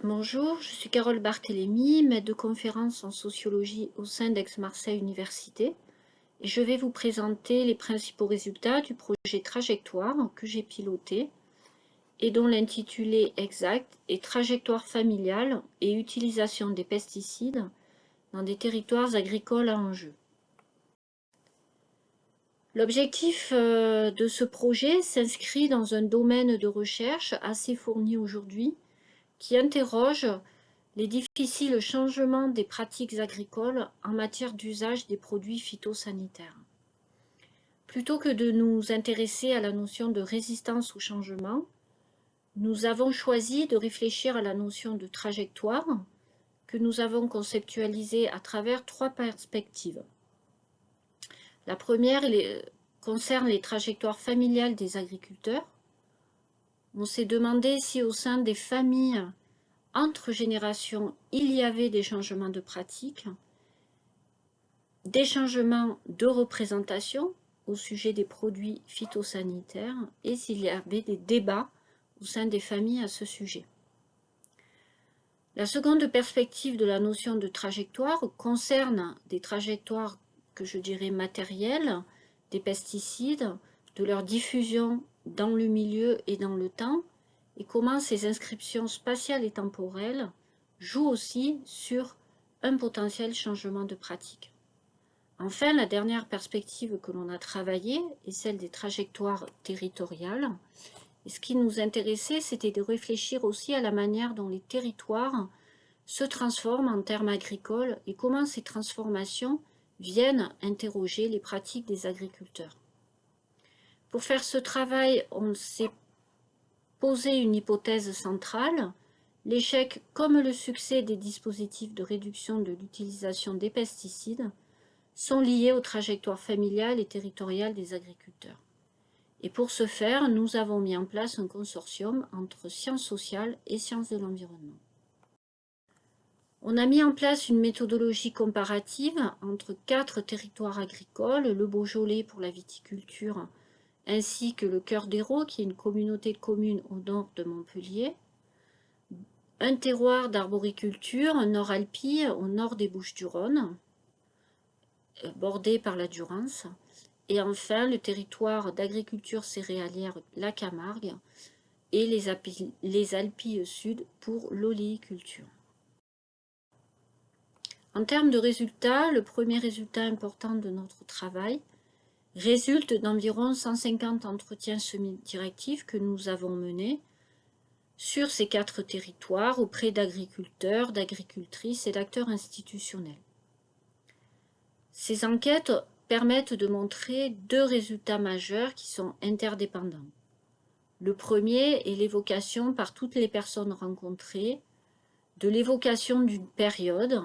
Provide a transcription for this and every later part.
Bonjour, je suis Carole Barthélémy, maître de conférence en sociologie au sein d'Aix-Marseille Université, et je vais vous présenter les principaux résultats du projet Trajectoire que j'ai piloté et dont l'intitulé exact est Trajectoire familiale et utilisation des pesticides dans des territoires agricoles à enjeu. L'objectif de ce projet s'inscrit dans un domaine de recherche assez fourni aujourd'hui qui interroge les difficiles changements des pratiques agricoles en matière d'usage des produits phytosanitaires. Plutôt que de nous intéresser à la notion de résistance au changement, nous avons choisi de réfléchir à la notion de trajectoire que nous avons conceptualisée à travers trois perspectives. La première concerne les trajectoires familiales des agriculteurs. On s'est demandé si au sein des familles entre générations, il y avait des changements de pratiques, des changements de représentation au sujet des produits phytosanitaires et s'il y avait des débats au sein des familles à ce sujet. La seconde perspective de la notion de trajectoire concerne des trajectoires que je dirais matérielles, des pesticides, de leur diffusion dans le milieu et dans le temps, et comment ces inscriptions spatiales et temporelles jouent aussi sur un potentiel changement de pratique. Enfin, la dernière perspective que l'on a travaillée est celle des trajectoires territoriales. Et ce qui nous intéressait, c'était de réfléchir aussi à la manière dont les territoires se transforment en termes agricoles et comment ces transformations viennent interroger les pratiques des agriculteurs. Pour faire ce travail, on s'est posé une hypothèse centrale. L'échec comme le succès des dispositifs de réduction de l'utilisation des pesticides sont liés aux trajectoires familiales et territoriales des agriculteurs. Et pour ce faire, nous avons mis en place un consortium entre sciences sociales et sciences de l'environnement. On a mis en place une méthodologie comparative entre 4 territoires agricoles, le Beaujolais pour la viticulture, ainsi que le Cœur d'Hérault, qui est une communauté de communes au nord de Montpellier, un terroir d'arboriculture, Nord-Alpie, au nord des Bouches-du-Rhône, bordé par la Durance, et enfin le territoire d'agriculture céréalière, la Camargue, et les Alpilles Sud pour l'oléiculture. En termes de résultats, le premier résultat important de notre travail résulte d'environ 150 entretiens semi-directifs que nous avons menés sur ces 4 territoires auprès d'agriculteurs, d'agricultrices et d'acteurs institutionnels. Ces enquêtes permettent de montrer 2 résultats majeurs qui sont interdépendants. Le premier est l'évocation par toutes les personnes rencontrées de l'évocation d'une période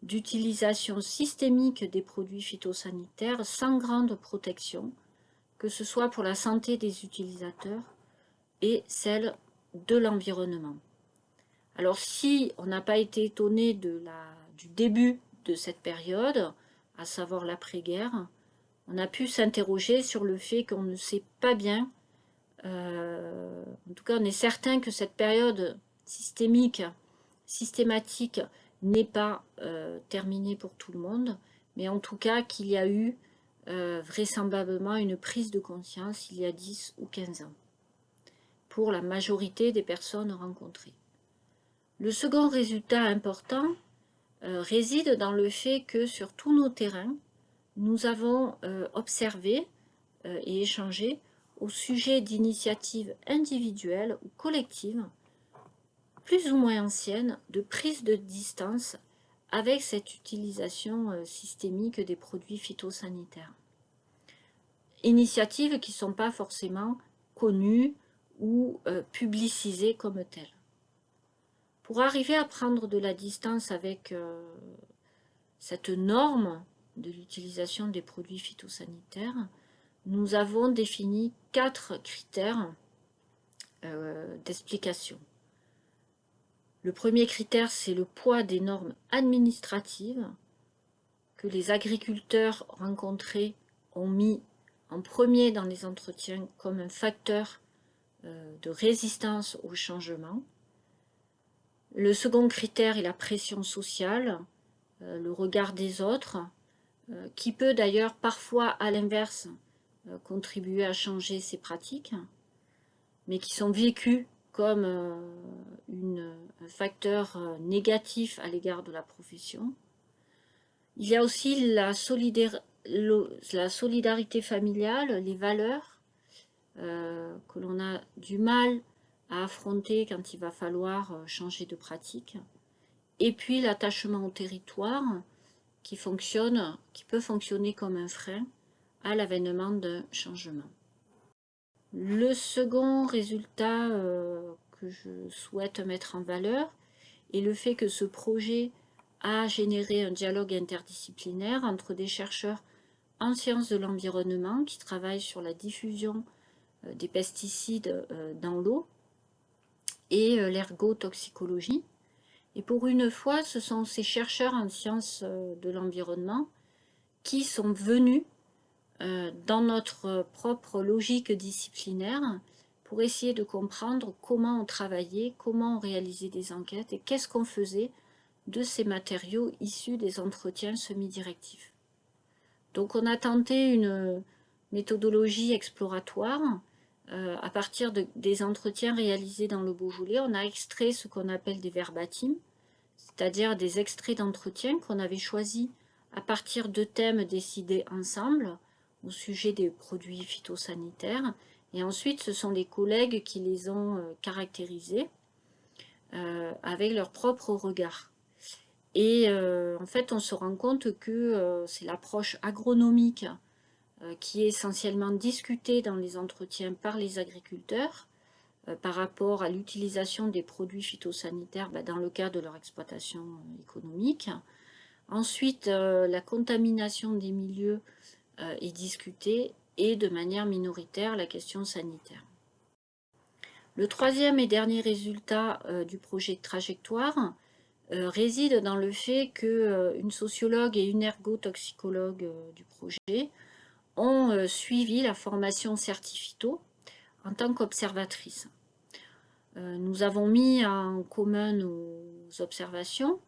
d'utilisation systémique des produits phytosanitaires sans grande protection, que ce soit pour la santé des utilisateurs et celle de l'environnement. Alors si on n'a pas été étonné du début de cette période, à savoir l'après-guerre, on a pu s'interroger sur le fait qu'on ne sait pas bien, en tout cas on est certain que cette période systématique n'est pas terminée pour tout le monde, mais en tout cas qu'il y a eu vraisemblablement une prise de conscience il y a 10 ou 15 ans, pour la majorité des personnes rencontrées. Le second résultat important réside dans le fait que sur tous nos terrains, nous avons observé et échangé au sujet d'initiatives individuelles ou collectives, plus ou moins anciennes, de prise de distance avec cette utilisation systémique des produits phytosanitaires. Initiatives qui ne sont pas forcément connues ou publicisées comme telles. Pour arriver à prendre de la distance avec cette norme de l'utilisation des produits phytosanitaires, nous avons défini 4 critères d'explication. Le premier critère, c'est le poids des normes administratives que les agriculteurs rencontrés ont mis en premier dans les entretiens comme un facteur de résistance au changement. Le second critère est la pression sociale, le regard des autres, qui peut d'ailleurs parfois, à l'inverse, contribuer à changer ces pratiques, mais qui sont vécues comme un facteur négatif à l'égard de la profession. Il y a aussi la solidarité familiale, les valeurs que l'on a du mal à affronter quand il va falloir changer de pratique. Et puis l'attachement au territoire qui peut fonctionner comme un frein à l'avènement d'un changement. Le second résultat que je souhaite mettre en valeur est le fait que ce projet a généré un dialogue interdisciplinaire entre des chercheurs en sciences de l'environnement qui travaillent sur la diffusion des pesticides dans l'eau et l'ergotoxicologie. Et pour une fois, ce sont ces chercheurs en sciences de l'environnement qui sont venus dans notre propre logique disciplinaire pour essayer de comprendre comment on travaillait, comment on réalisait des enquêtes et qu'est-ce qu'on faisait de ces matériaux issus des entretiens semi-directifs. Donc on a tenté une méthodologie exploratoire à partir des entretiens réalisés dans le Beaujolais. On a extrait ce qu'on appelle des verbatims, c'est-à-dire des extraits d'entretien qu'on avait choisis à partir de thèmes décidés ensemble au sujet des produits phytosanitaires. Et ensuite, ce sont les collègues qui les ont caractérisés avec leur propre regard. Et en fait, on se rend compte que c'est l'approche agronomique qui est essentiellement discutée dans les entretiens par les agriculteurs par rapport à l'utilisation des produits phytosanitaires dans le cadre de leur exploitation économique. Ensuite, la contamination des milieux est discutée et de manière minoritaire la question sanitaire. Le troisième et dernier résultat du projet de trajectoire réside dans le fait qu'une sociologue et une ergotoxicologue du projet ont suivi la formation Certifito en tant qu'observatrice. Nous avons mis en commun nos observations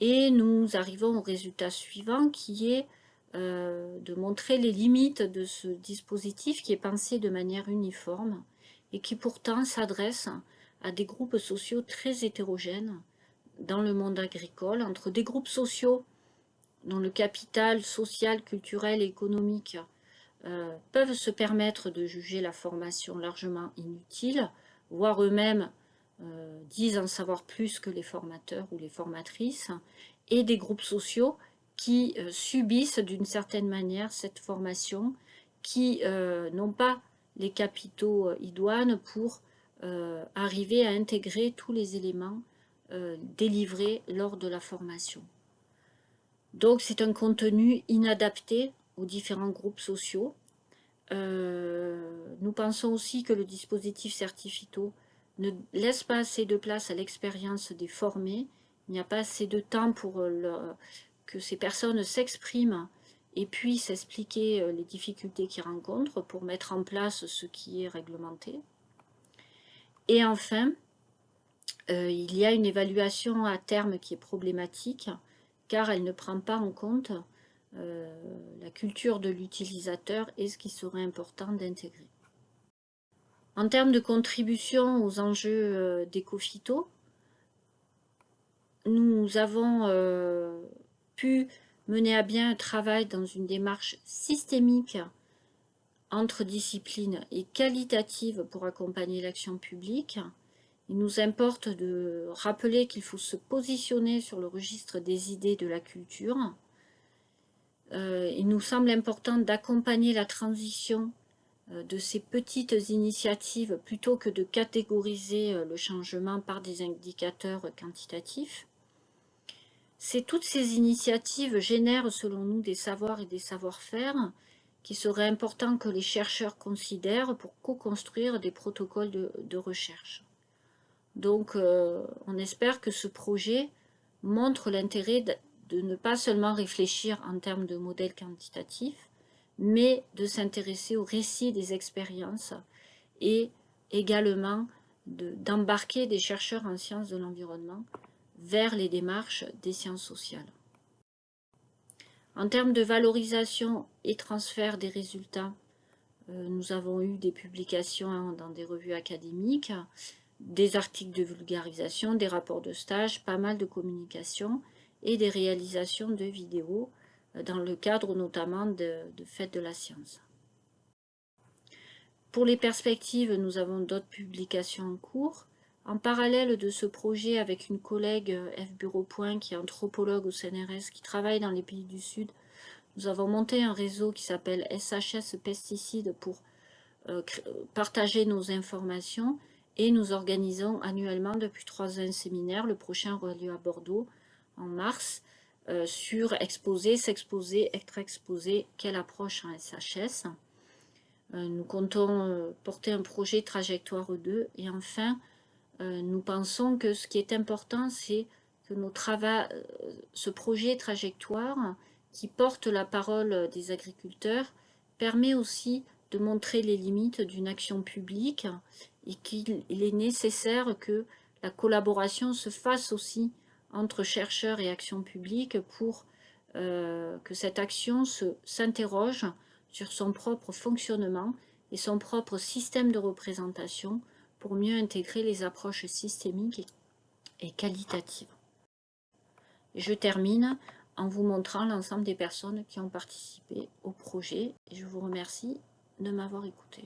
et nous arrivons au résultat suivant qui est de montrer les limites de ce dispositif qui est pensé de manière uniforme et qui pourtant s'adresse à des groupes sociaux très hétérogènes dans le monde agricole, entre des groupes sociaux dont le capital social, culturel et économique peuvent se permettre de juger la formation largement inutile, voire eux-mêmes disent en savoir plus que les formateurs ou les formatrices, et des groupes sociaux qui subissent d'une certaine manière cette formation, qui n'ont pas les capitaux idoines pour arriver à intégrer tous les éléments délivrés lors de la formation. Donc c'est un contenu inadapté aux différents groupes sociaux. Nous pensons aussi que le dispositif Certifito ne laisse pas assez de place à l'expérience des formés. Il n'y a pas assez de temps pour que ces personnes s'expriment et puissent expliquer les difficultés qu'ils rencontrent pour mettre en place ce qui est réglementé. Et enfin, il y a une évaluation à terme qui est problématique car elle ne prend pas en compte la culture de l'utilisateur et ce qui serait important d'intégrer. En termes de contribution aux enjeux d'éco-phyto, nous avons pu mener à bien un travail dans une démarche systémique entre disciplines et qualitative pour accompagner l'action publique. Il nous importe de rappeler qu'il faut se positionner sur le registre des idées de la culture. Il nous semble important d'accompagner la transition de ces petites initiatives plutôt que de catégoriser le changement par des indicateurs quantitatifs. Toutes ces initiatives génèrent selon nous des savoirs et des savoir-faire qui seraient importants que les chercheurs considèrent pour co-construire des protocoles de recherche. Donc on espère que ce projet montre l'intérêt de ne pas seulement réfléchir en termes de modèles quantitatifs, mais de s'intéresser au récit des expériences et également d'embarquer des chercheurs en sciences de l'environnement vers les démarches des sciences sociales. En termes de valorisation et transfert des résultats, nous avons eu des publications dans des revues académiques, des articles de vulgarisation, des rapports de stage, pas mal de communication et des réalisations de vidéos dans le cadre notamment de Fêtes de la Science. Pour les perspectives, nous avons d'autres publications en cours. En parallèle de ce projet, avec une collègue F. Bureau-Point, qui est anthropologue au CNRS, qui travaille dans les pays du Sud, nous avons monté un réseau qui s'appelle SHS Pesticides pour partager nos informations et nous organisons annuellement depuis 3 ans un séminaire. Le prochain aura lieu à Bordeaux en mars sur exposer, s'exposer, être exposé, quelle approche en SHS. Nous comptons porter un projet Trajectoire 2 et enfin nous pensons que ce qui est important, c'est que ce projet Trajectoire qui porte la parole des agriculteurs permet aussi de montrer les limites d'une action publique et qu'il est nécessaire que la collaboration se fasse aussi entre chercheurs et action publique pour que cette action s'interroge sur son propre fonctionnement et son propre système de représentation pour mieux intégrer les approches systémiques et qualitatives. Et je termine en vous montrant l'ensemble des personnes qui ont participé au projet et je vous remercie de m'avoir écouté.